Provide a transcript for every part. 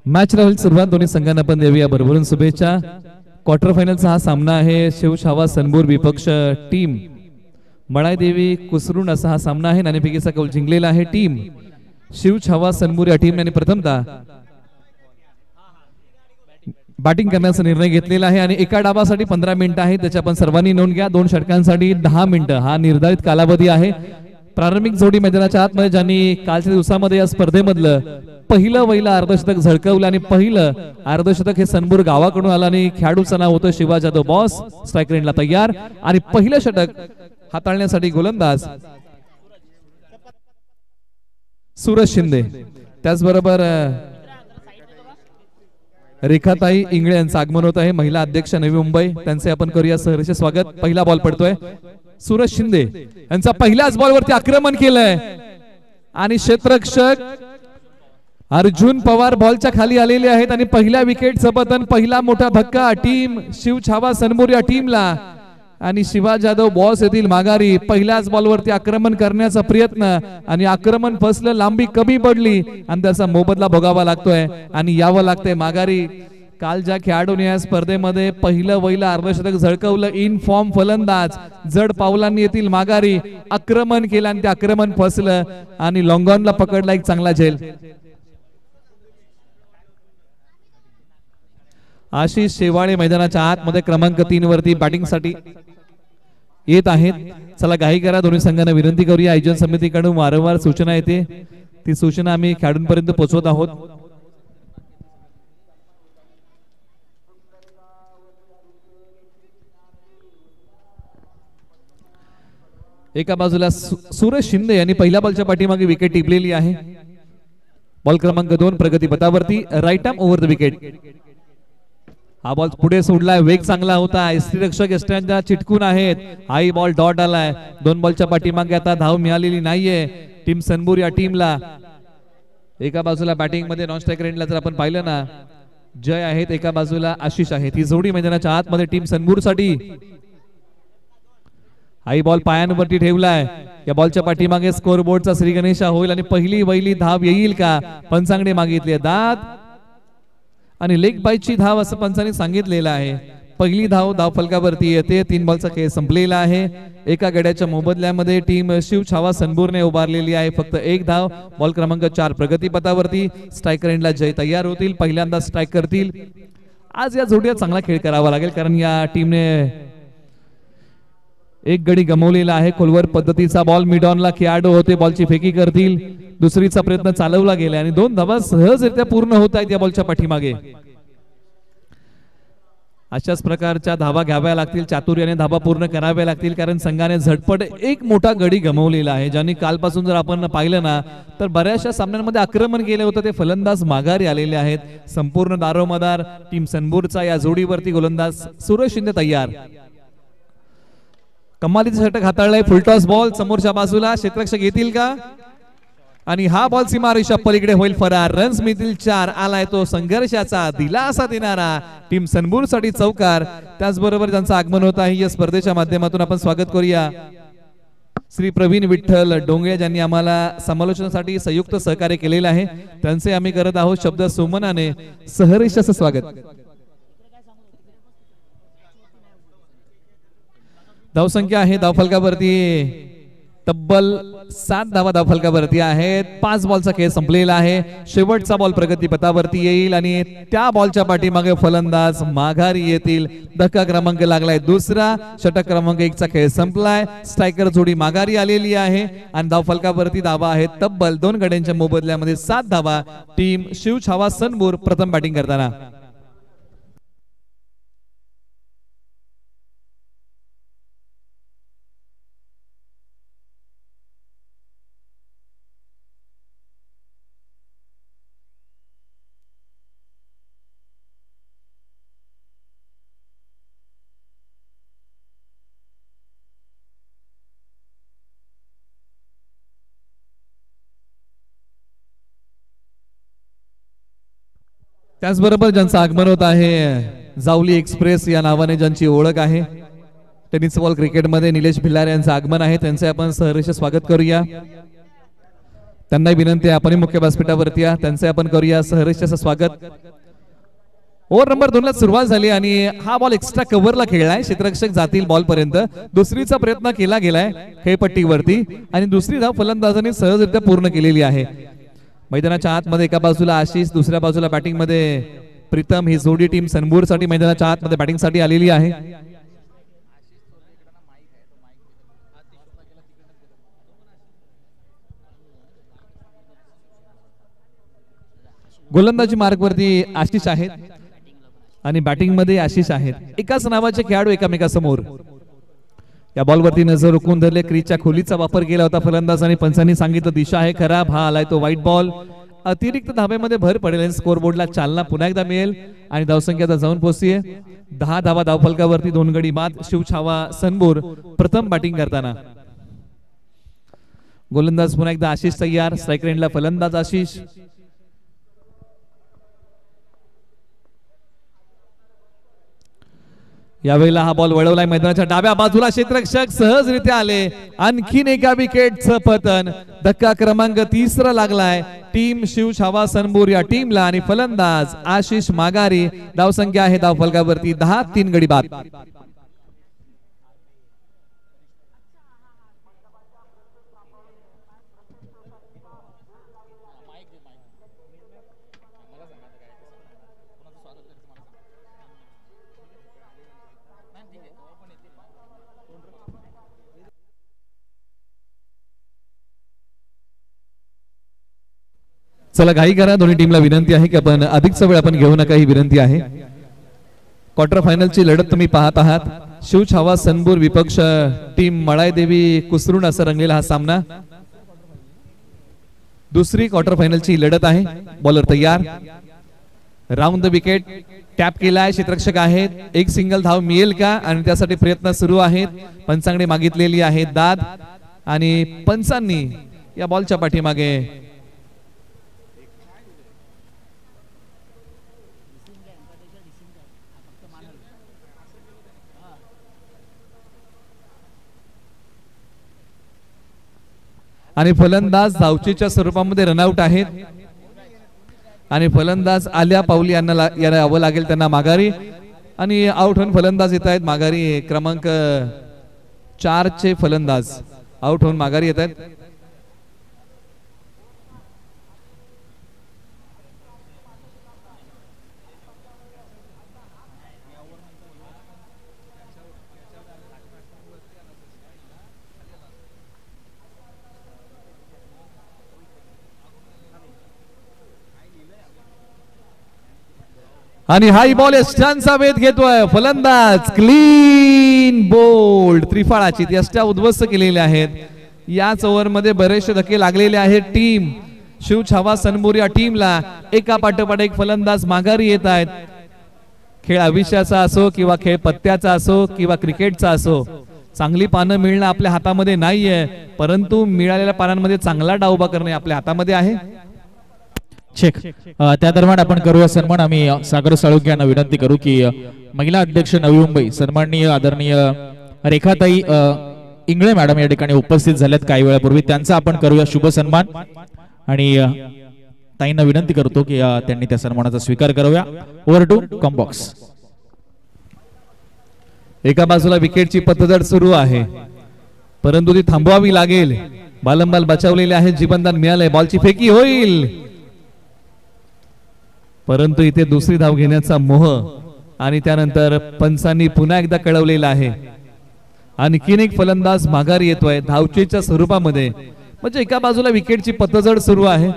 Match राहील सुरुवात दोन्ही संघांना पण देऊया भरभरून शुभेच्छा। क्वार्टर फायनलचा हा सामना आहे शिव छावा सनबूर विपक्ष टीम मळाईदेवी कुसरून असा हा सामना आहे। नाणेफेकीचा कौल जिंकलेला आहे टीम शिव छावा सनबूर या टीमने प्रथमतः बॅटिंग करण्याचा निर्णय घेतलेला आहे आणि एका डावासाठी 15 मिनिटं आहे, त्याची आपण सर्वांनी नोंद घ्या। 2 षटकांसाठी 10 मिनिटं हा निर्धारित कालावधी आहे। प्रारंभिक जोडी मैदानाच्या आतमध्ये ज्यांनी कालच्या दिवसामध्ये या स्पर्धेमधलं पहिलं वहिलं अर्धशतक झळकवलं आणि पहिलं अर्धशतक हे सनबूर गावाकडून आलं आणि खेळाडूचं नाव होतं शिवा जाधव बॉस। स्ट्राईक रेंजला तयार आणि पहिलं षटक हाताळण्यासाठी गोलंदाज सूरज शिंदे, त्याचबरोबर रेखाताई इंगळे यांचं आगमन होत आहे, महिला अध्यक्ष नवी मुंबई, त्यांचे आपण करूया सहर्ष स्वागत। पहिला बॉल पडतोय सूरज शिंदे यांचा पहिल्याच बॉलवरती आक्रमण केलंय आणि क्षेत्ररक्षक अर्जुन पवार बॉलच्या खाली आलेले आहेत आणि पहिल्या विकेटचं पतन, पहिला मोठा धक्का टीम शिव छावा सनबूर या टीमला आणि शिवा जाधव बॉस येथील माघारी। पहिल्याच बॉलवरती आक्रमण करण्याचा प्रयत्न आणि आक्रमण फसलं, लांबी कमी पडली आणि त्याचा मोबदला भोगावा लागतोय आणि यावं लागतंय माघारी। काल ज्या खेळाडूने या स्पर्धेमध्ये पहिलं वहिलं अर्धशतक झळकवलं इन फॉर्म फलंदाज जड पावलांनी येथील माघारी आक्रमण केलं आणि ते आक्रमण फसलं आणि लॉंगॉनला पकडला एक चांगला झेल। आशिष शेवाळे मैदानाच्या आतमध्ये क्रमांक 3 वरती बॅटिंग साठी येत आहेत। चला घाई करा, दोन्ही संघांना विनंती करूया। आयोजन समितीकडून वारंवार सूचना येते, ती सूचना आम्ही खेळाडूंपर्यंत पोहोचवत आहोत। एका बाजूला सूरज शिंदे यांनी पहिल्या बॉलच्या पाठीमागे विकेट टिपलेली आहे। बॉल क्रमांक 2 प्रगती पथावरती, right arm over the wicket. हा बॉल पुढे सोडलाय, वेग चांगला होता, यष्टीरक्षक यष्ट्यांच्या चिटकून आहेत, हाई बॉल डॉट आलाय। 2 बॉलच्या पाठीमागे आता धाव मिळालेली नाहीये टीम सनबूर या टीमला। एका बाजूला बॅटिंग मध्ये नॉन स्ट्राईक रेंजला जर आपण पाहिलं ना जय आहेत, एका बाजूला आशिष आहेत, ही जोडी मैदानाच्या आतमध्ये टीम सनबूर साठी। हाई बॉल पायांवरती ठेवलाय, या बॉलच्या पाठीमागे स्कोर बोर्डचा श्री गणेशा होईल आणि पहिली वहिली धाव येईल का, पंचांकडे मागितले दाद आणि लेग बाईची धाव असं पंचांनी सांगितलेलं आहे। पहिली धाव धाव फलकावरती येते, 3 बॉलचा खेळ संपलेला आहे। एका गड्याच्या मोबदल्यामध्ये टीम शिव छावा सनबूरने उभारलेली आहे फक्त 1 धाव। बॉल क्रमांक 4 प्रगती पथावरती, स्ट्राईक रेंजला जय तयार होतील, पहिल्यांदा स्ट्राईक करतील। आज या जोडीला चांगला खेळ करावा लागेल कारण या टीमने एक गडी गमावलेला आहे। खोलवर पद्धतीचा बॉल, मिड ऑनला खेळाडू होते, बॉलची फेकी करतील, दुसरीचा प्रयत्न चालवला गेला आणि 2 धावा सहजरित्या पूर्ण होत आहेत या बॉलच्या पाठीमागे। अशाच प्रकारच्या धावा घ्याव्या लागतील, चातुर्याने धावा पूर्ण कराव्या लागतील कारण संघाने झटपट एक मोठा गडी गमावलेला आहे। ज्यांनी कालपासून जर आपण पाहिलं ना तर बऱ्याचशा सामन्यांमध्ये आक्रमण केले होते, ते फलंदाज माघारी आलेले आहेत। संपूर्ण दारोमदार टीम सनबूरचा या जोडीवरती गोलंदाज सूरज शिंदे तयार। कमालीचं षटक हाताळलंय, फुलटॉस बॉल समोरच्या बाजूला, क्षेत्ररक्षक येतील का आणि हा बॉल सीमारेषा पलीकडे होईल फरार। रन्स मिळतील 4, आलाय तो संघर्षाचा दिलासा देणारा टीम सनबूर साठी चौकार। त्याचबरोबर ज्यांचं आगमन होत आहे या स्पर्धेच्या माध्यमातून आपण स्वागत करूया श्री प्रवीण विठ्ठल डोंगळे, ज्यांनी आम्हाला समालोचनासाठी संयुक्त सहकार्य केलेलं आहे, त्यांचे आम्ही करत आहोत शब्द सुमनाने सहर्ष असं स्वागत। धावसंख्या आहे धावफलकावरती तब्बल 7 धावा धावफलकावरती आहेत। 5 बॉलचा खेळ संपलेला आहे, शेवटचा बॉल प्रगती पथावरती येईल आणि त्या बॉलच्या पाठीमागे फलंदाज माघारी येतील। धक्का क्रमांक लागलाय दुसरा, षटक क्रमांक 1 चा खेळ संपलाय, स्ट्रायकर जोडी माघारी आलेली आहे आणि धावफलकावरती धावा आहेत तब्बल 2 गड्यांच्या मोबदल्यामध्ये 7 धावा। टीम शिव छावा सनबूर प्रथम बॅटिंग करताना त्याचबरोबर ज्यांचं आगमन होत आहे जावली एक्सप्रेस या नावाने ज्यांची ओळख आहे, टेनिस बॉल क्रिकेटमध्ये निलेश भिलार यांचं आगमन आहे, त्यांचे आपण सहर्ष स्वागत करूया। त्यांना विनंती आहे आपण मुख्य व्यासपीठावरती या, त्यांचे आपण करूया सहर्ष स्वागत। ओव्हर नंबर 2 ला सुरुवात झाली आणि हा बॉल एक्स्ट्रा कव्हरला खेळलाय, क्षेत्ररक्षक जातील बॉल पर्यंत। दुसरीचा प्रयत्न केला गेलाय खेळपट्टीवरती आणि दुसरी धाव फलंदाजांनी सहजरित्या पूर्ण केलेली आहे। मैदानाच्या आतमध्ये एका बाजूला आशिष, दुसऱ्या बाजूला बॅटिंग मध्ये प्रीतम। ही जोडी टीम सनबूर साठी मैदानाच्या आतमध्ये बॅटिंग साठी आलेली आहे। गोलंदाजी मार्गवरती आशिष आहेत आणि बॅटिंग मध्ये आशिष आहेत, एकाच नावाचे खेळाडू एकामेकासमोर। या बॉलवरती नजर रोखून धरले, क्रीजच्या खोलीचा वापर केला होता फलंदाजांनी, पंचांनी सांगितलं दिशा आहे खराब, हा आलाय तो व्हाईट बॉल। अतिरिक्त धाब्यामध्ये भर पडेल, स्कोर बोर्डला चालना पुन्हा एकदा मिळेल आणि धावसंख्या जाऊन पोहोचतीये 10 धावा धावफलकावरती, 2 गडी बाद। शिवछावा सनबूर प्रथम बॅटिंग करताना। गोलंदाज पुन्हा एकदा आशिष तयार, स्ट्राइक रेंजला फलंदाज आशिष। यावेळेला हा बॉल वळवलाय मैदानाच्या डाव्या बाजूला, क्षेत्ररक्षक सहजरित्या आले, आणखीन एका विकेटचं पतन। धक्का क्रमांक 3 लागलाय टीम शिवछावा सनबूर या टीमला आणि फलंदाज आशिष माघारी। धावसंख्या आहे धावफलकावरती 10, 3 गडी बाद। चला घाई करा, दोन्ही टीमला विनंती आहे की आपण अधिकचा वेळ आपण घेऊ नका, ही विनंती आहे। क्वार्टर फायनलची लढत तुम्ही पाहत आहात, शिवछावा सनबूर विपक्ष टीम मळाईदेवी कुसरून असा रंगलेला हा सामना। दुसरी क्वार्टर फायनलची लढत आहे, बॉलर तयार, राऊंड द विकेट टॅप केलाय, क्षेत्ररक्षक आहेत, एक सिंगल धाव मिळेल का आणि त्यासाठी प्रयत्न सुरू आहेत। पंचांकडे मागितलेली आहे दाद आणि पंचांनी या बॉलच्या पाठीमागे आणि फलंदाज धावचीच्या स्वरूपामध्ये रनआउट आहेत आणि फलंदाज आल्या पावली यांना यावं लागेल त्यांना माघारी आणि आउट होऊन फलंदाज येत आहेत माघारी। क्रमांक 4 चे फलंदाज आउट होऊन माघारी येत आहेत। आणि हाई बॉल यष्टांचा वेध घेतोय फलंदाज, क्लीन बोल्ड, त्रिफळाची यष्ट्या उद्ध्वस्त केलेल्या आहेत। याच ओव्हर मध्ये बरेचसे धक्के लागलेले आहेत टीम शिवछावा सनबूर या टीमला। एका पाठोपाठ एक फलंदाज माघारी येत आहेत। खेळ आयुष्याचा असो किंवा खेळ पत्त्याचा असो किंवा क्रिकेटचा असो, चांगली पानं मिळणं आपल्या हातामध्ये नाहीये, परंतु मिळालेल्या पानांमध्ये चांगला डाव उभा करणे आपल्या हातामध्ये आहे। चेक त्या दरम्यान आपण करूया सन्मान। आम्ही सागर साळुंखे यांना विनंती करू की महिला अध्यक्ष नवी मुंबई सन्माननीय आदरणीय रेखाताई इंगळे मॅडम या ठिकाणी उपस्थित झाल्यात काही वेळापूर्वी, त्यांचा आपण करूया शुभ सन्मान आणि ताईंना विनंती करतो की त्यांनी त्या सन्मानाचा स्वीकार करावा। Over to comm box. एका बाजूला विकेटची पतझड सुरू आहे, परंतु ती थांबवावी लागेल। बालंबाल बचावलेले आहे, जीवनदान मिळालंय, बॉलची फेकी होईल, परंतु इथे दुसरी धाव घेण्याचा मोह आणि त्यानंतर पंचांनी पुन्हा एकदा कळवलेला आहे। आणखीन एक फलंदाज माघारी येतोय धावचीच्या स्वरूपामध्ये, म्हणजे एका बाजूला विकेटची पतझड सुरू आहे।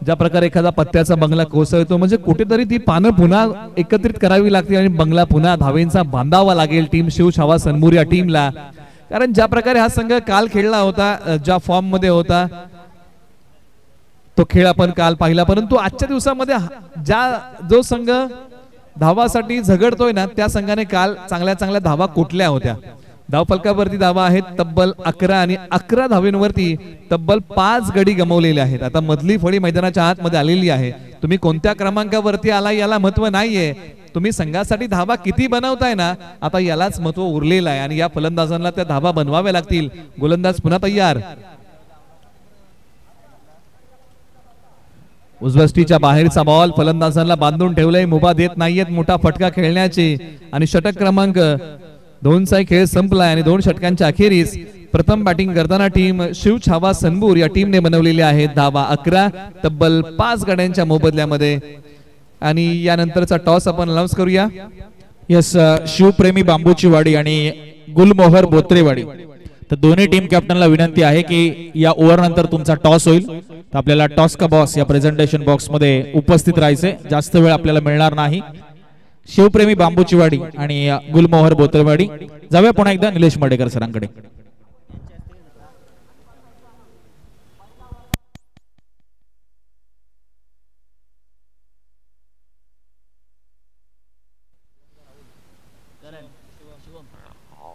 ज्या प्रकारे एखादा पत्त्याचा बंगला कोसळतो, म्हणजे कुठेतरी ती पानं पुन्हा एकत्रित करावी लागतील आणि बंगला पुन्हा धावेंचा बांधावा लागेल टीम शिवछावा सनबूर या टीमला। कारण ज्या प्रकारे हा संघ काल खेळला होता, ज्या फॉर्म मध्ये होता तो खेळ आपण काल पाहिला, परंतु आजच्या दिवसामध्ये जो संघ धावासाठी झगडतोय ना, त्या संघाने काल चांगल्या चांगल्या धावा कुठल्या होत्या। धावफलकावरती धावा आहेत तब्बल 11 आणि 11 धावेंवरती तब्बल 5 गडी गमावलेले आहेत। आता मधली फळी मैदानाच्या आतमध्ये आलेली आहे। तुम्ही कोणत्या क्रमांकावरती आला याला महत्व नाहीये, तुम्ही संघासाठी धावा किती बनवताय ना, आता यालाच महत्व उरलेलं आहे आणि या फलंदाजांना त्या धावा बनवाव्या लागतील। गोलंदाज पुन्हा तयार, उजवस्टीच्या बाहेरचा बॉल फलंदाजांना बांधून ठेवलंय, मुभा देत नाहीयेत मोठा फटका खेळण्याची आणि षटक क्रमांक 2चा खेळ संपलाय आणि 2 षटकांच्या अखेरीस प्रथम बॅटिंग करताना टीम शिव छावा सनबूर या टीमने बनवलेली आहे धावा 11 तब्बल 5 गड्यांच्या मोबदल्यामध्ये. आणि यानंतरचा टॉस आपण अनाउन्स करूया. यस, शिवप्रेमी बांबूची वाडी आणि गुलमोहर बोत्रेवाडी, तर दोन्ही टीम कॅप्टनला विनंती आहे की या ओव्हर नंतर तुमचा टॉस होईल, तर आपल्याला टॉस का बॉस या प्रेझेंटेशन बॉक्स मध्ये उपस्थित राहायचे, जास्त वेळ आपल्याला मिळणार नाही. शिवप्रेमी बांबूची वाडी आणि गुलमोहर बोत्रेवाडी. जाऊया पुन्हा एकदा निलेश मडेकर सरांकडे.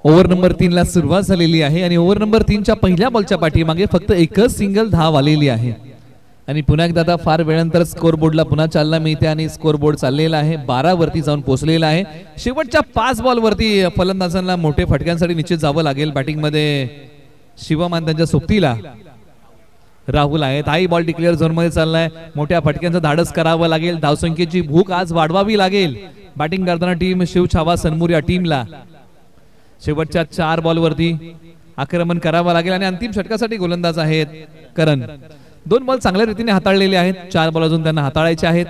ओव्हर नंबर 3 ला सुरुवात झालेली आहे आणि ओव्हर नंबर 3च्या पहिल्या बॉलच्या पाठीमागे फक्त एकच सिंगल धाव आलेली आहे. आणि पुन्हा एकदा आता फार वेळानंतर स्कोर बोर्डला पुन्हा चालना मिळते आणि स्कोर बोर्ड चाललेला आहे 12 वरती जाऊन पोहोचलेला आहे. शेवटच्या 5 बॉल वरती फलंदाजांना मोठे फटक्यांसाठी निश्चित जावं लागेल. बॅटिंग मध्ये शिवमान त्यांच्या सोबतीला राहुल आहेत. हाही बॉल डिक्लेअर झोन मध्ये चाललाय, मोठ्या फटक्यांचं धाडस करावं लागेल, धावसंख्येची भूक आज वाढवावी लागेल बॅटिंग करताना टीम शिव छावा सनमूर या टीमला. शेवटच्या 4 बॉल वरती आक्रमण करावं लागेल आणि अंतिम षटकासाठी गोलंदाज आहेत करण. 2 बॉल चांगल्या रीतीने हाताळलेले आहेत, 4 बॉल अजून त्यांना हाताळायचे आहेत.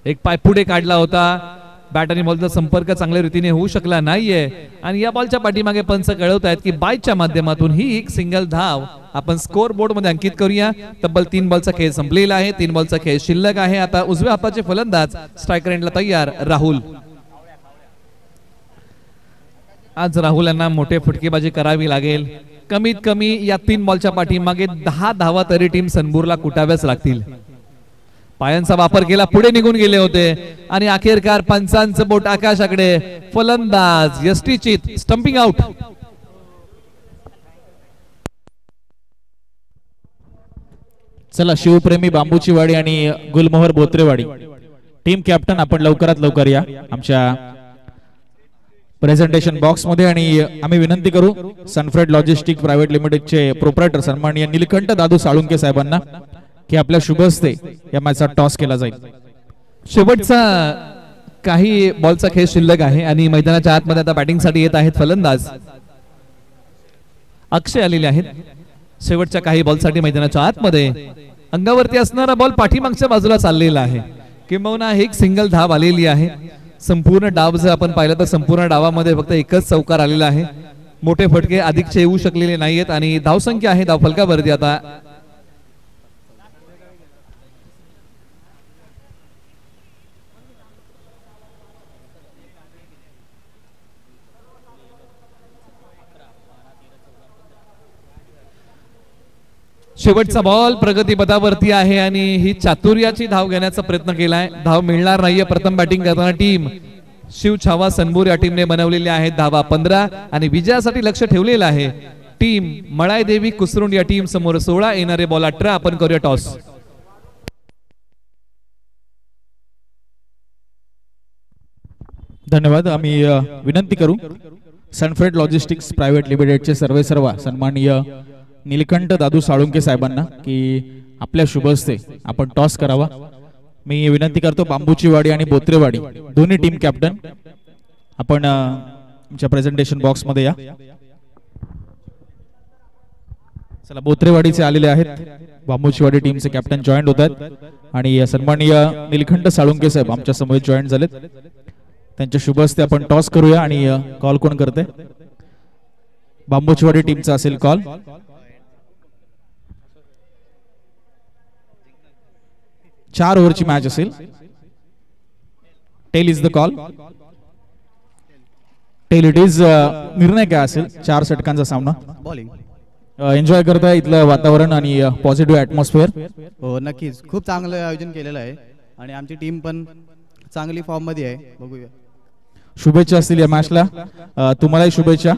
एक पाय पुढे काढला होता, बॅट आणि बॉलचा संपर्क चांगल्या रीतीने होऊ शकला नाहीये आणि या बॉलच्या पाठीमागे पंच कळवत आहेत की बायच्या माध्यमातून ही एक सिंगल धाव आपण स्कोर बोर्ड मध्ये अंकित करूया. तब्बल 3 बॉलचा खेळ संपलेला आहे, 3 बॉलचा खेळ शिल्लक आहे. आता उजव्या हाताचे फलंदाज स्ट्रायकर एंडला तयार राहुल. आज राहुल यांना मोठे फटकेबाजी करावी लागेल. कमीत कमी या 3 बॉलच्या पाठीमागे 10 धावा तरी टीम सनबूरला कुटाव्याच लागतील. पायांचा वापर केला, पुढे निघून गेले होते आणि अखेरकार पंचांचं बोट आकाशाकडे. फलंदाज यष्टीचित स्टंपिंग आउट. चला, शिवप्रेमी बांबूची वाडी आणि गुलमोहर बोत्रेवाडी टीम कॅप्टन आपण लवकरात लवकर या आमच्या प्रेझेंटेशन बॉक्स मध्ये. आणि आम्ही विनंती करू सनफ्रेड लॉजिस्टिक प्रायव्हेट लिमिटेडचे प्रोप्रायटर सन्माननीय निलकंठ दादू साळुंके साहेबांना की आपल्या शुभ हस्ते या मॅचचा टॉस केला जाईल. शेवटचा काही बॉलचा खेळ शिल्लक आहे आणि मैदानाच्या आतमध्ये आता बॅटिंगसाठी येत आहेत फलंदाज अक्षय आलेले आहेत. शेवटच्या काही बॉलसाठी मैदानाच्या आतमध्ये अंगावरती असणारा बॉल पाठीमागच्या बाजूला चाललेला आहे, किंबहुना एक सिंगल धाव आलेली आहे. संपूर्ण डाव जर आपण पाहिलं तर संपूर्ण डावामध्ये फक्त एकच चौकार आलेला आहे. मोठे फटके अधिकचे येऊ शकलेले नाहीयेत आणि धावसंख्या आहे धावफलकावरती आता शेवटचा बॉल प्रगतीपथावरती आहे आणि ही चातुर्याची धाव घेण्याचा प्रयत्न केलाय. धाव मिळणार नाहीये. प्रथम बॅटिंग करताना टीम शिव छावा सनबूर या टीमने बनवलेल्या आहेत धावा 15 आणि विजयासाठी लक्ष ठेवलेलं आहे टीम मळाई देवी कुसरुंड या टीम समोर. 16 येणारे बॉल 18. आपण करूया टॉस. धन्यवाद. आम्ही विनंती करू सनफ्रेड लॉजिस्टिक्स प्रायव्हेट लिमिटेडचे सर्व सन्माननीय निलकंठ दादू साळुंके साहेबांना की आपल्या शुभ हस्ते आपण टॉस करावा. मी विनंती करतो बांबूची वाडी आणि बोत्रेवाडी दोन्ही टीम कॅप्टन आपण आमच्या प्रेझेंटेशन बॉक्स मध्ये या. चला, बोत्रेवाडीचे आलेले आहेत, बांबूची वाडी टीमचे कॅप्टन जॉईंट होत आहेत आणि सन्माननीय निलकंठ साळुंके साहेब आमच्या समोर जॉईंट झालेत. त्यांच्या शुभ हस्ते आपण टॉस करूया. आणि कॉल कोण करते? बांबूची वाडी टीमचा असेल कॉल. चार ओव्हरची मॅच असेल. Tail is the call. Tail it is. निर्णय काय असेल? 4 षटकांचा सामना. बॉलिंग. एन्जॉय करताय इथलं वातावरण आणि पॉझिटिव्ह ऍटमॉस्फिअर? हो, नक्कीच खूप चांगलं आयोजन केलेलं आहे आणि आमची टीम पण चांगली फॉर्म मध्ये आहे. बघूया. शुभेच्छा असतील या मॅचला. तुम्हालाही शुभेच्छा.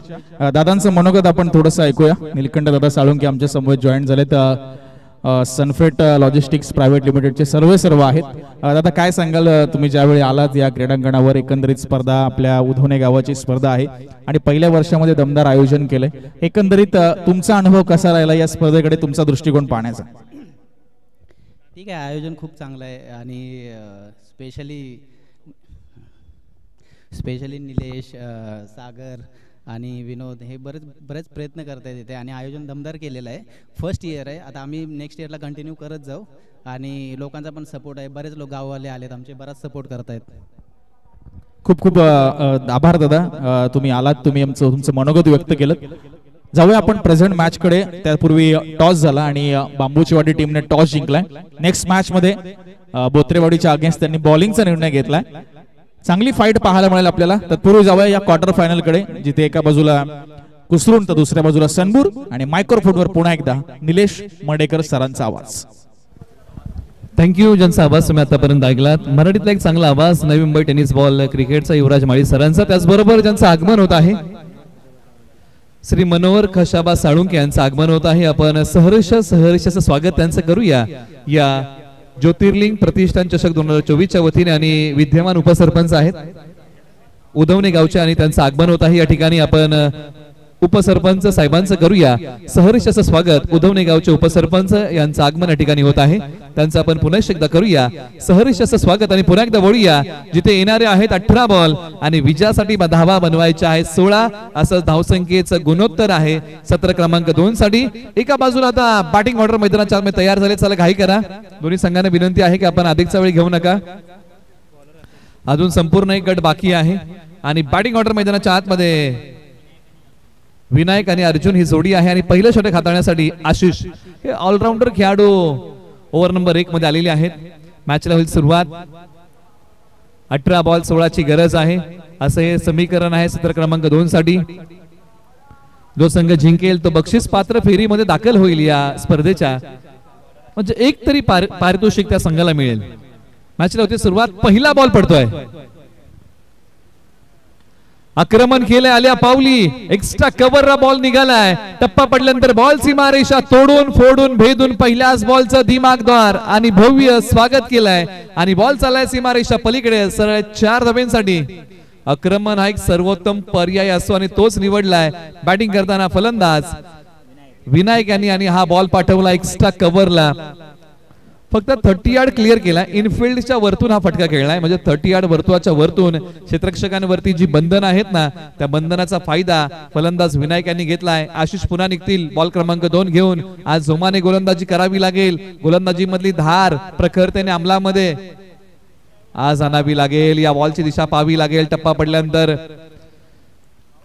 दादांचं मनोगत आपण थोडंसं ऐकूया. निलकंठ दादा साळुंके आमच्या समोर जॉईन झालेत. सनफ्रेड लॉजिस्टिक्स प्रायव्हेट लिमिटेडचे सर्व आहेत. दादा, काय सांगाल तुम्ही ज्यावेळी आलात या क्रीडांगणावर? एकंदरीत स्पर्धा आपल्या उधोणे गावाची स्पर्धा आहे आणि पहिल्या वर्षामध्ये दमदार आयोजन केलंय. एकंदरीत तुमचा अनुभव कसा राहिला या स्पर्धेकडे, तुमचा दृष्टिकोन पाहण्याचा? ठीक आहे, आयोजन खूप चांगलं आहे आणि स्पेशली निलेश, सागर आणि विनोद हे बरेच प्रयत्न करत आहेत इथे आणि आयोजन दमदार केलेलं आहे. फर्स्ट इयर आहे, आता आम्ही नेक्स्ट इयरला कंटिन्यू करत जाऊ आणि लोकांचा पण सपोर्ट आहे. बरेच लोक गाववाले आलेत आमचे, बराच सपोर्ट करत आहेत. खूप खूप आभार दादा, तुम्ही आलात, तुम्ही तुमचं मनोगत व्यक्त केलं. जाऊया आपण प्रेझेंट मॅच कडे. त्यापूर्वी टॉस झाला आणि बांबूचीवाडी टीमने टॉस जिंकलाय. नेक्स्ट मॅच मध्ये बोत्रेवाडीच्या अगेन्स्ट त्यांनी बॉलिंगचा निर्णय घेतलाय. चांगली फाईट पाहायला मिळेल आपल्याला. तत्पूर्वी जाऊया या क्वार्टर फायनल कडे, जिथे एका बाजूला कुसरून तर दुसऱ्या बाजूला सनबूर आणि मायक्रोफोनवर पुन्हा एकदा निलेश मडेकर सरांचा आवाज. थँक्यू, ज्यांचा आवाज तुम्ही आतापर्यंत ऐकलात. मराठीतला एक चांगला आवाज नवी मुंबई टेनिस बॉल क्रिकेटचा युवराज माळी सरांचा. त्याचबरोबर ज्यांचं आगमन होत आहे श्री मनोहर खशाबा साळुंके यांचं आगमन होत आहे. आपण सहर्षाचं स्वागत त्यांचं करूया या ज्योतिर्लिंग प्रतिष्ठान चषक 2024च्या वतीने. आणि विद्यमान उपसरपंच आहेत उदवणे गावचे आणि त्यांचं आगमन होत आहे या ठिकाणी. आपण उपसरपंच साहेबांचं करूया सहर्षाचं स्वागत. उदवणे गावचे उपसरपंच यांचं आगमन या ठिकाणी होत आहे, त्यांचं आपण पुन्हा एकदा करूया सहर्षाचं स्वागत. आणि पुन्हा एकदा बोलूया, जिथे येणारे आहेत 18 बॉल आणि विजयासाठी धावा बनवायच्या आहेत 16. असं धावसंख्येचं गुणोत्तर आहे सत्र क्रमांक 2 साठी. एका बाजूला आता बॅटिंग ऑर्डर मैदानाच्या आतमध्ये तयार झाले. चला घाई करा, दोन्ही संघांना विनंती आहे की आपण अधिकचा वेळ घेऊ नका. अजून संपूर्ण एक गट बाकी आहे आणि बॅटिंग ऑर्डर मैदानाच्या आतमध्ये विनायक आणि अर्जुन ही जोडी आहे. आणि पहिलं षटक हाताळण्यासाठी आशिष हे ऑलराऊंडर खेळाडू ओव्हर नंबर 1 मध्ये आलेले आहेत. मॅचला होईल सुरुवात. 18 बॉल 16 ची गरज आहे असं हे समीकरण आहे सत्र क्रमांक 2 साठी. जो संघ जिंकेल तो बक्षीस पात्र फेरीमध्ये दाखल होईल या स्पर्धेच्या, म्हणजे एक तरी पारितोषिक त्या संघाला मिळेल. मॅचला होती सुरुवात. पहिला बॉल पडतोय, आक्रमण केलंय आल्या पावली, एक्स्ट्रा कव्हरला बॉल निघालाय. टप्पा पडल्यानंतर बॉल सीमारेषा तोडून फोडून भेदून पहिल्याच बॉलचं दिमागदार आणि भव्य स्वागत केलंय आणि बॉल चाललाय सीमारेषा पलीकडे सरळ 4 धाब्यांसाठी. आक्रमण हा एक सर्वोत्तम पर्याय असतो आणि तोच निवडलाय. बॅटिंग करताना फलंदाज विनायक यांनी आणि हा बॉल पाठवला एक्स्ट्रा कव्हरला. फक्त 30 यार्ड क्लिअर केला. इनफिल्डच्या वरतून हा फटका खेळलाय, म्हणजे 30 यार्ड वर्तुळाच्या वरतून क्षेत्ररक्षकांवरती जी बंधन आहेत ना, त्या बंधनाचा फायदा फलंदाज विनायक यांनी घेतलाय. आशिष पुन्हा निघतील बॉल क्रमांक 2 घेऊन. आज जोमाने गोलंदाजी करावी लागेल. गोलंदाजी मधली धार प्रखरतेने अंमलामध्ये आज आणावी लागेल. या बॉलची दिशा पाहावी लागेल. टप्पा पडल्यानंतर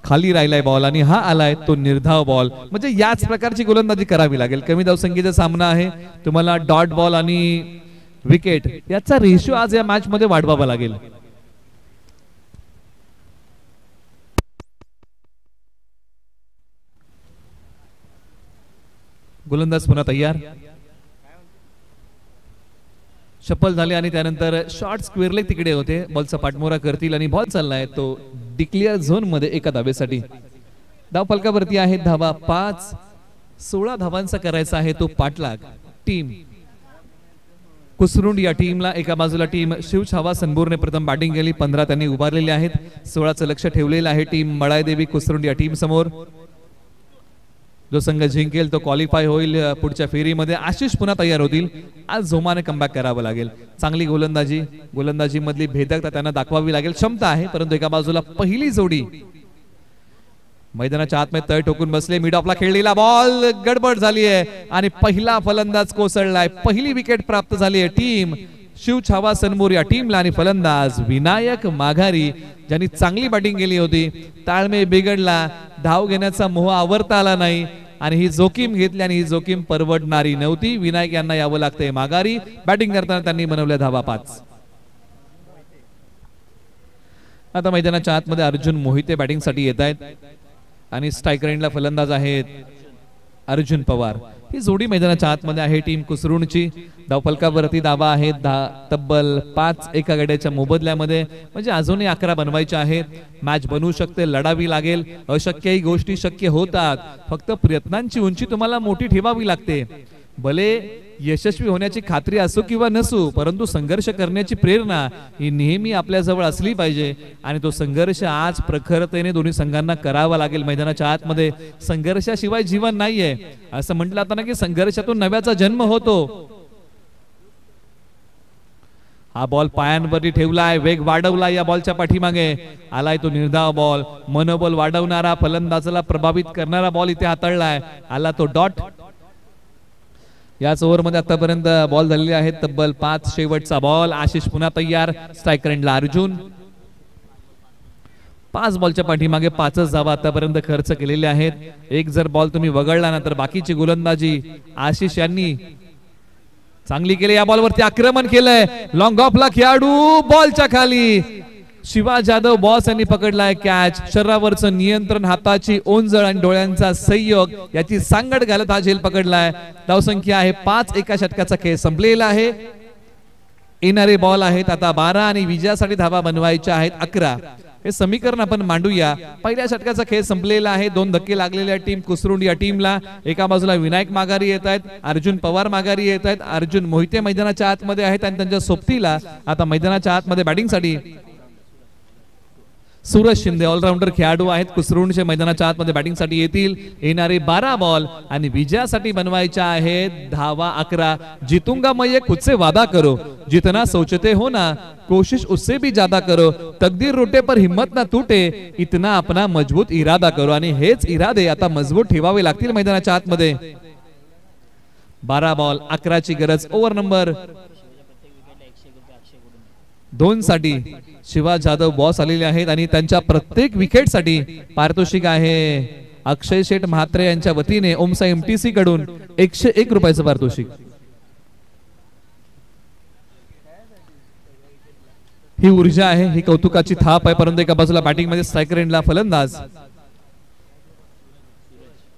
खाली राहिलाय बॉल आणि हा आलाय तो निर्धाव बॉल, म्हणजे याच प्रकारची गोलंदाजी करावी लागेल. कमी धावसंख्येचा सामना आहे. तुम्हाला डॉट बॉल आणि विकेट याचा रेशिओ आज या मॅच मध्ये वाढवावा लागेल. गोलंदाज पुन्हा तयार. शफल झाले आणि त्यानंतर शॉर्ट स्क्वेअर लेग तिकडे होते. बॉलचा पाठमोरा करतील आणि बॉल चाललाय तो डिक्लेअर झोन मध्ये एका धावेसाठी. धाव फलकावरती आहे धावा 5. 16 धावांचा करायचा आहे तो पाठलाग. टीम कुसरुंड या टीमला एका बाजूला टीम शिवछावा सनबूरने प्रथम बॅटिंग केली. 15 त्यांनी उभारलेले आहेत. 16चं लक्ष ठेवलेलं आहे टीम मळायदेवी कुसरुंड या टीम समोर. जो संघ जिंकेल तो क्वालिफाय होईल पुढच्या फेरीमध्ये. आशिष पुन्हा तयार होतील. आज जोमाने कमबॅक करावं लागेल. चांगली गोलंदाजी मधली भेदकता त्यांना दाखवावी लागेल. क्षमता आहे, परंतु एका बाजूला पहिली जोडी मैदानाच्या आतमध्ये तळ ठोकून बसले. मिड ऑफला खेळलेला बॉल गडबड झाली आहे आणि पहिला फलंदाज कोसळलाय. पहिली विकेट प्राप्त झाली आहे टीम शिवछावा सनबूर या टीमला आणि फलंदाज विनायक माघारी ज्यांनी चांगली बॅटिंग केली होती. ताळमेळ बिघडला, धाव घेण्याचा मोह आवरता आला नाही आणि ही जोखीम घेतली आणि ही जोखीम परवडणारी नव्हती. विनायक यांना यावं लागतंय माघारी. बॅटिंग करताना त्यांनी बनवल्या धावा 5. आता मैदानाच्या आतमध्ये अर्जुन मोहिते बॅटिंग साठी येत आहेत आणि स्ट्राईक रेंजला फलंदाज आहेत अर्जुन पवार. ही जोडी मैदानाच्या आतमध्ये आहे टीम कुसरुणची. धावफलकावरती धावा आहेत तब्बल 5 एका गड्याच्या मोबदल्यामध्ये, म्हणजे अजूनही 11 बनवायचे आहेत. मॅच बनवू शकते, लढावी लागेल. अशक्यही गोष्टी शक्य होतात. फक्त प्रयत्नांची उंची तुम्हाला मोठी ठेवावी लागते. भले यशस्वी होण्याची खात्री असो किंवा नसो, परंतु संघर्ष करण्याची प्रेरणा ही नेहमी आपल्या जवळ असली पाहिजे आणि तो संघर्ष आज प्रखरतेने दोन्ही संघांना करावा लागेल. मैदानाच्या आतमध्ये संघर्षाशिवाय जीवन नाहीये असं म्हटलं जातं ना, की संघर्षातून नव्याचा जन्म होतो. हा बॉल पायांवरती ठेवलाय, वेग वाढवला या बॉलच्या पाठीमागे. आलाय तो निर्धाव बॉल, मनोबल वाढवणारा, फलंदाजाला प्रभावित करणारा बॉल इथे हाताळलाय. आला तो डॉट. याच ओव्हरमध्ये आतापर्यंत बॉल झालेले आहेत तब्बल 5. शेवटचा बॉल. आशिष पुन्हा तयार. स्ट्रायकर एंडला अर्जुन. 5 बॉलच्या पाठीमागे 5च धावा आतापर्यंत खर्च केलेले आहेत. एक जर बॉल तुम्ही वगळला ना तर बाकीची गोलंदाजी आशिष यांनी चांगली केली. या बॉलवरती आक्रमण केलंय. लॉंग ऑफला खेळाडू, बॉलच्या खाली. शिवा जाधव बॉस यांनी पकडलाय कॅच. शरीरावरचं नियंत्रण, हाताची ओंजळ आणि डोळ्यांचा संयोग याची सांगड घालत हा झेल पकडलाय. धावसंख्या आहे 5. एका षटकाचा खेळ संपलेला आहे. येणारे बॉल आहेत आता 12 आणि विजयासाठी धावा बनवायच्या आहेत 11. हे समीकरण आपण मांडूया. पहिल्या षटकाचा खेळ संपलेला आहे. 2 धक्के लागलेल्या टीम कुसरुंड या टीमला. एका बाजूला विनायक माघारी येत आहेत, अर्जुन पवार माघारी येत आहेत. अर्जुन मोहिते मैदानाच्या आतमध्ये आहेत आणि त्यांच्या सोबतीला आता मैदानाच्या आतमध्ये बॅटिंगसाठी सूरज शिंदे ऑलराऊंडर खेळाडू आहेत. कुसरुंडचे मैदानाच्या आतमध्ये बॅटिंगसाठी येतील. येणारे 12 बॉल आणि विजयासाठी बनवायच्या आहेत धावा 11. जीतूंगा मैं ये खुद से वादा करो, जितना सोचते हो ना कोशिश उससे भी ज्यादा करो, तकदीर रोटे पर हिम्मत ना टूटे, इतना अपना मजबूत इरादा करो. आणि हेच इरादे आता मजबूत ठेवावे लागतील मैदानाच्या आतमध्ये. 12 बॉल 11 ची गरज. ओव्हर नंबर 2 साठी शिवा जाधव बॉस आलेले आहेत आणि त्यांच्या प्रत्येक विकेट साठी पारितोषिक आहे अक्षय शेठ म्हात्रे यांच्या वतीने ओमसा एमटीसी कडून 101 रुपयाचं पारितोषिक. ही ऊर्जा आहे, ही कौतुकाची थाप आहे. परंतु एका बाजूला बॅटिंग मध्ये स्ट्रायकर एंडला फलंदाज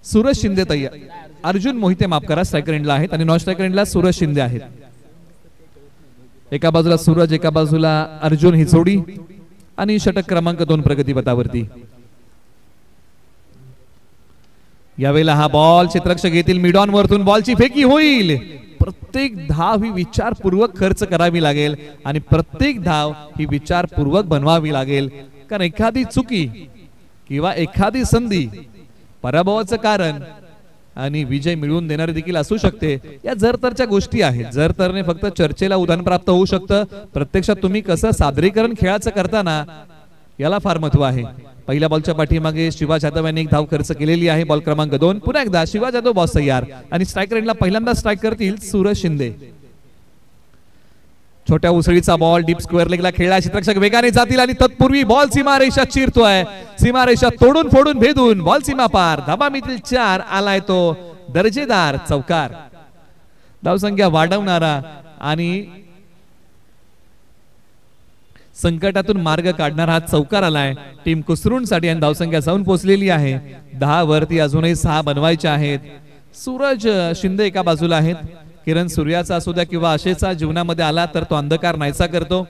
सूरज शिंदे तयार. अर्जुन मोहिते माफ करा स्ट्रायकर एंडला आहेत आणि नॉन स्ट्रायकर एंडला सूरज शिंदे आहेत. एका बाजूला सूरज, एका बाजूला अर्जुन ही जोडी आणि षटक क्रमांक 2 प्रगतीपथावरती. यावेळेला हा बॉल क्षेत्ररक्षक घेतील. मिड ऑन वरतून बॉलची फेकी होईल. प्रत्येक धाव ही विचारपूर्वक खर्च करावी लागेल आणि प्रत्येक धाव ही विचारपूर्वक बनवावी लागेल. कारण एखादी चुकी किंवा एखादी संधी पराभवाचं कारण आणि विजय मिळवून देणारे देखील असू शकते. या जर तरच्या गोष्टी आहेत. जर तरने फक्त चर्चेला उदाहरण प्राप्त होऊ शकतं. प्रत्यक्षात तुम्ही कसं सादरीकरण खेळाचं करताना याला फार महत्व आहे. पहिल्या बॉलच्या पाठीमागे शिवा जाधव यांनी एक धाव खर्च केलेली आहे. बॉल क्रमांक 2. पुन्हा एकदा शिवा जाधव बॉस तयार आणि स्ट्रायकर एंडला पहिल्यांदा स्ट्राईक करतील सूरज शिंदे. छोट्या उसळीचा बॉल डीप स्क्वेअर लेगला खेळला. क्षेत्ररक्षक वेगाने जातील आणि तत्पूर्वी बॉल सीमारेषा चिरतोय. सीमारेषा तोडून फोडून भेदून बॉल सीमा पार. धाबा मिळतील 4. आलाय तो दर्जेदार चौकार. धावसंख्या वाढवणारा आणि संकटातून मार्ग काढणारा हा चौकार आलाय टीम कुसरुंड साठी आणि धावसंख्या जाऊन पोहोचलेली आहे 10 वरती. अजूनही 6 बनवायचे आहेत. सूरज शिंदे एका बाजूला आहेत. किरण सूर्याचा असू द्या किंवा आशेचा जीवनामध्ये आला तर तो अंधकार नाहीसा करतो.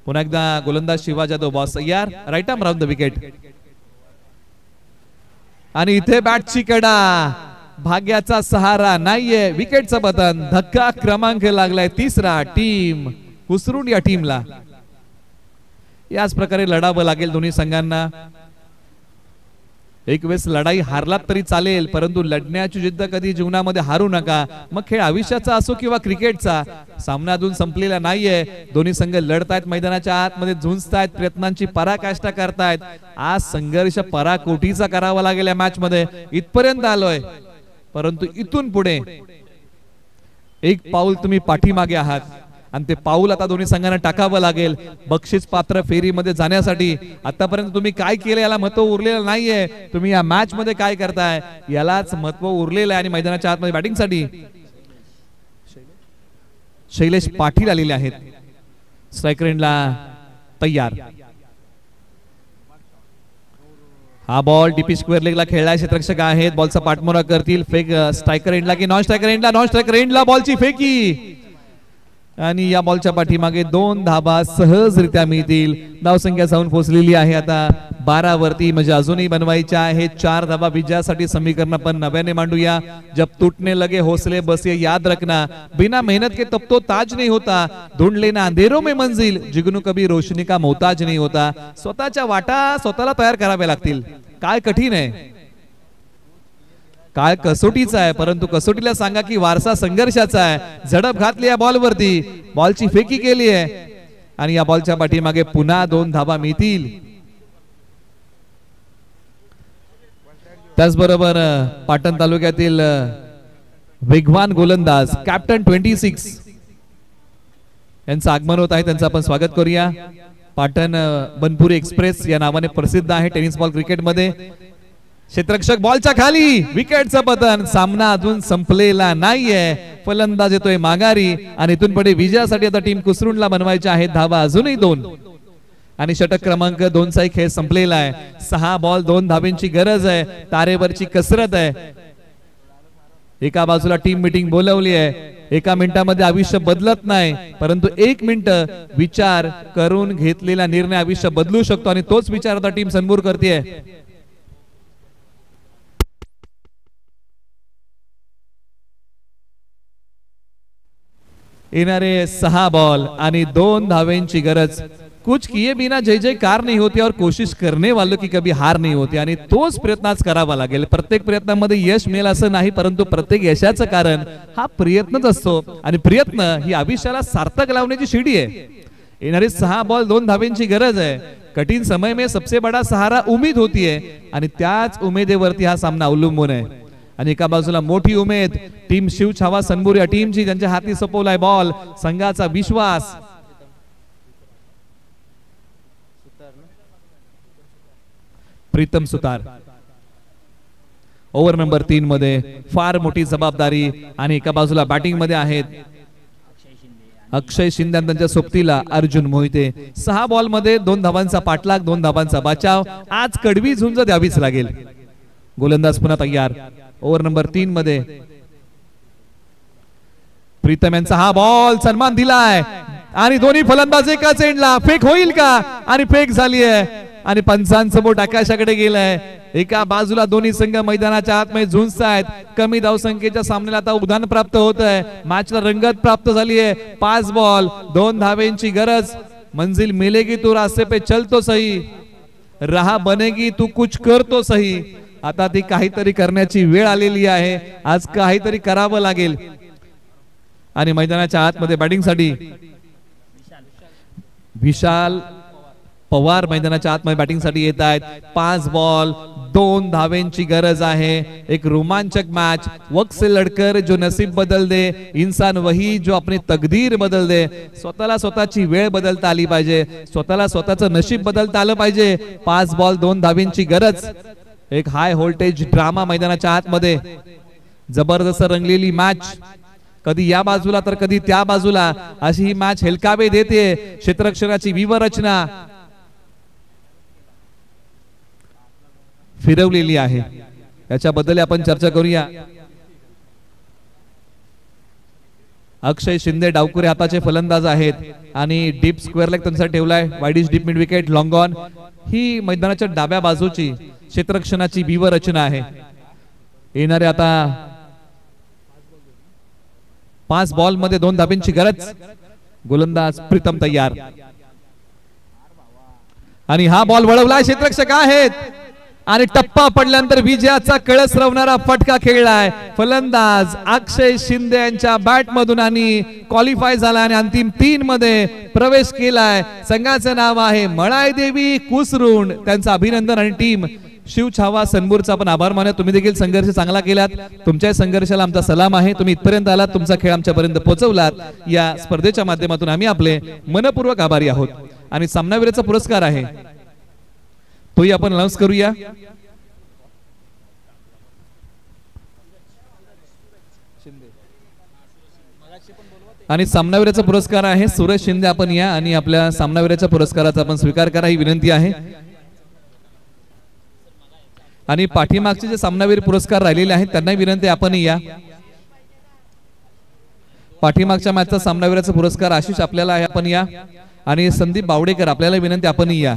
पुन्हा एकदा गोलंदाज शिवा जाधव बॉस तयार. Right arm round the wicket आणि इथे बॅटची कडा. भाग्याचा सहारा नाहीये. विकेटचं बटन. धक्का क्रमांक लागलाय 3रा टीम कुसरुंड या टीमला. याच प्रकारे लढावं लागेल दोन्ही संघांना. एक वेळेस लढाई हारलात तरी चालेल परंतु लढण्याची जिद्द कधी जीवनामध्ये हारू नका. मग खेळ आयुष्याचा असो किंवा क्रिकेटचा. सामना अजून संपलेला नाहीये. दोन्ही संघ लढतायत, मैदानाच्या आतमध्ये झुंजतायत, प्रयत्नांची पराकाष्ठा करतायत. आज संघर्ष पराकोटीचा करावा लागेल या मॅच मध्ये. इथपर्यंत आलोय परंतु इथून पुढे एक पाऊल तुम्ही पाठीमागे आहात आणि ते पाऊल आता दोन्ही संघांना टाकावं लागेल बक्षीस पात्र फेरीमध्ये जाण्यासाठी. आतापर्यंत तुम्ही काय केलं याला महत्व उरलेलं नाहीये. तुम्ही या मॅच मध्ये काय करताय यालाच महत्व उरलेलं आहे. आणि मैदानाच्या आतमध्ये बॅटिंगसाठी शैलेश पाटील आलेले आहेत. स्ट्रायकर एंडला तयार. हा बॉल डीपी स्क्वेअर लेगला खेळलाय. क्षेत्ररक्षक आहेत. बॉलचा पाठमोरा करतील. फेक स्ट्रायकर एंडला की नॉन स्ट्रायकर एंडला. नॉन स्ट्रायकर एंडला बॉलची फेकी आणि या बॉलच्या पाठीमागे 2 धाबा सहजरित्या मिळतील. धावसंख्या जाऊन पोहोचलेली आहे आता 12 वरती. म्हणजे अजूनही बनवायच्या आहे 4 धाबा विजयासाठी. समीकरण आपण नव्याने मांडूया. जब टूटने लगे हौसले बस ये याद रखना, बिना मेहनत के तब तो ताज नहीं होता, ढूंढ लेना अंधेरों में मंजिल, जिगनू कभी रोशनी का मोहताज नहीं होता. स्वतःच्या वाटा स्वतःला तयार कराव्या लागतील. काय कठीण आहे. काळ कसोटीचा आहे, परंतु कसोटीला सांगा की वारसा संघर्षाचा आहे. झडप घातली या बॉलवरती, बॉलची फेकी केली आहे आणि या बॉलच्या पाठीमागे पुन्हा 2 धावा मिळतील. त्याचबरोबर पाटण तालुक्यातील वेगवान गोलंदाज कॅप्टन 26 यांचं आगमन होत आहे. त्यांचं आपण स्वागत करूया. पाटण बनपुरी एक्सप्रेस या नावाने प्रसिद्ध आहे टेनिस बॉल क्रिकेटमध्ये. क्षेत्ररक्षक बॉलच्या खाली, विकेटचं पतन. सामना अजून संपलेला नाहीये. फलंदाज येतोय माघारी आणि इथून पुढे विजयासाठी आता टीम कुसरुंडला बनवायच्या आहेत धावा अजूनही 2 आणि षटक क्रमांक 2 चा खेळ संपलेला आहे. 6 बॉल 2 धाब्यांची गरज आहे. तारेवरची कसरत आहे. एका बाजूला टीम मीटिंग बोलवली आहे. एका मिनिटामध्ये आयुष्य बदलत नाही, परंतु 1 मिनिट विचार करून घेतलेला निर्णय आयुष्य बदलू शकतो आणि तोच विचार आता टीम सनबूर करते. येणारे 6 बॉल आणि 2 धावेंची गरज. कुछ किए बिना जय जयकार नहीं होती और कोशिश करने वालों की कभी हार नहीं होती आणि तोच प्रयत्न आज करावा लागेल. प्रत्येक प्रयत्नामध्ये यश मिळेल असं नाही, परंतु प्रत्येक यशाचं कारण हा प्रयत्नच असतो आणि प्रयत्न ही आयुष्याला सार्थक लावण्याची शिडी आहे. येणारे 6 बॉल 2 धावेंची गरज आहे. कठीण समय में सबसे बड़ा सहारा उम्मीद होती है आणि त्याच उमेदीवरती हा सामना अवलंबून आहे. आणि एका बाजूला मोठी उमेद टीम शिव छावा सनबूर या टीमची, त्यांच्या हाती सोपवलाय बॉल. संघाचा विश्वास. प्रीतम सुतार ओव्हर नंबर 3 मध्ये फार मोठी जबाबदारी आणि एका बाजूला बॅटिंग मध्ये आहेत अक्षय शिंदे आणि त्यांच्या सोबतीला अर्जुन मोहिते. 6 बॉल मध्ये 2 धावांचा पाठलाग, 2 धावांचा बचाव. आज कडवी झुंज द्यावीच लागेल. गोलंदाज पुन्हा तयार. ओव्हर नंबर 3 मध्ये प्रीतम यांचा हा बॉल सन्मान दिलाय आणि दोन्ही फलंदाज एकाच एंडला. फेक होईल का? आणि फेक झाली आहे आणि पंचांचं बोट आकाशाकडे गेलंय. एका बाजूला दोन्ही संघ मैदानाच्या आतमध्ये झुंजतायत. कमी धावसंख्येच्या सामन्याला आता उधाण प्राप्त होत आहे. मॅचला रंगत प्राप्त झाली आहे. 5 बॉल 2 धावेंची गरज. मंजिल मिलेगी तू रास्ते पे चल तो सही, राह बनेगी तू कुछ कर तो सही. आता ती काहीतरी करण्याची वेळ आलेली आहे. आज काहीतरी करावं लागेल आणि मैदानाच्या आतमध्ये बॅटिंगसाठी विशाल पवार मैदानाच्या आतमध्ये बॅटिंगसाठी येत आहेत. 5 बॉल 2 धावेंची गरज आहे. एक रोमांचक मॅच. वक्त से लड़कर जो नसीब बदल दे, इंसान वही जो अपनी तकदीर बदल दे. स्वतःला स्वतःची वेळ बदलता आली पाहिजे. स्वतःला स्वतःचं नशीब बदलता आलं पाहिजे. 5 बॉल 2 धावेंची गरज. एक हाय व्होल्टेज ड्रामा मैदानाच्या आतमध्ये. जबरदस्त रंगलेली मॅच. कधी या बाजूला तर कधी त्या बाजूला अशी ही मॅच हेलकावे देते. क्षेत्ररक्षणाची व्यूहरचना फिरवलेली आहे. याच्याबद्दल आपण चर्चा करूया. अक्षय शिंदे डावकुरे हाताचे फलंदाज आहेत आणि डीप स्क्वेअर लेग त्यांचा ठेवलाय. Wideish deep mid wicket long on. ही मैदानाच्या डाव्या बाजूची क्षेत्ररक्षणाची व्यूहरचना आहे. येणारे आता 5 बॉल मध्ये 2 धाब्यांची गरज. गोलंदाज प्रीतम तयार आणि हा बॉल वळवला. क्षेत्ररक्षक आहेत आणि टप्पा पडल्यानंतर विजयाचा कळस रवणारा फटका खेळलाय. फलंदाज अक्षय शिंदे यांच्या बॅट मधून आणि क्वालिफाय झाला आणि अंतिम 3 मध्ये प्रवेश केलाय. संघाचं नाव आहे मळाई देवी कुसरुंड. त्यांचं अभिनंदन आणि टीम शिव छावा सनबूरचा आपण आभार मानूया. तुम्ही देखील संघर्ष चांगला केलात. तुमच्या संघर्षाला आमचा सलाम आहे. तुम्ही इथपर्यंत आलात, तुमचा खेळ आमच्यापर्यंत पोहोचवलात. या स्पर्धेच्या माध्यमातून आम्ही आपले मनपूर्वक आभारी आहोत. आणि सामनावीराचा पुरस्कार आहे तोही आपण अनाउन्स करूया. आणि सामनावीराचा पुरस्कार आहे सूरज शिंदे. आपण या आणि आपल्या सामनावीराच्या पुरस्काराचा आपण स्वीकार करा ही विनंती आहे. आणि पाठीमागचे जे सामनावीर पुरस्कार राहिलेले आहेत त्यांना विनंती आपण या. पाठीमागच्या मॅचचा सामनावीराचा पुरस्कार आशिष आपल्याला आहे, आपण या. आणि संदीप बावडेकर आपल्याला विनंती आपण या.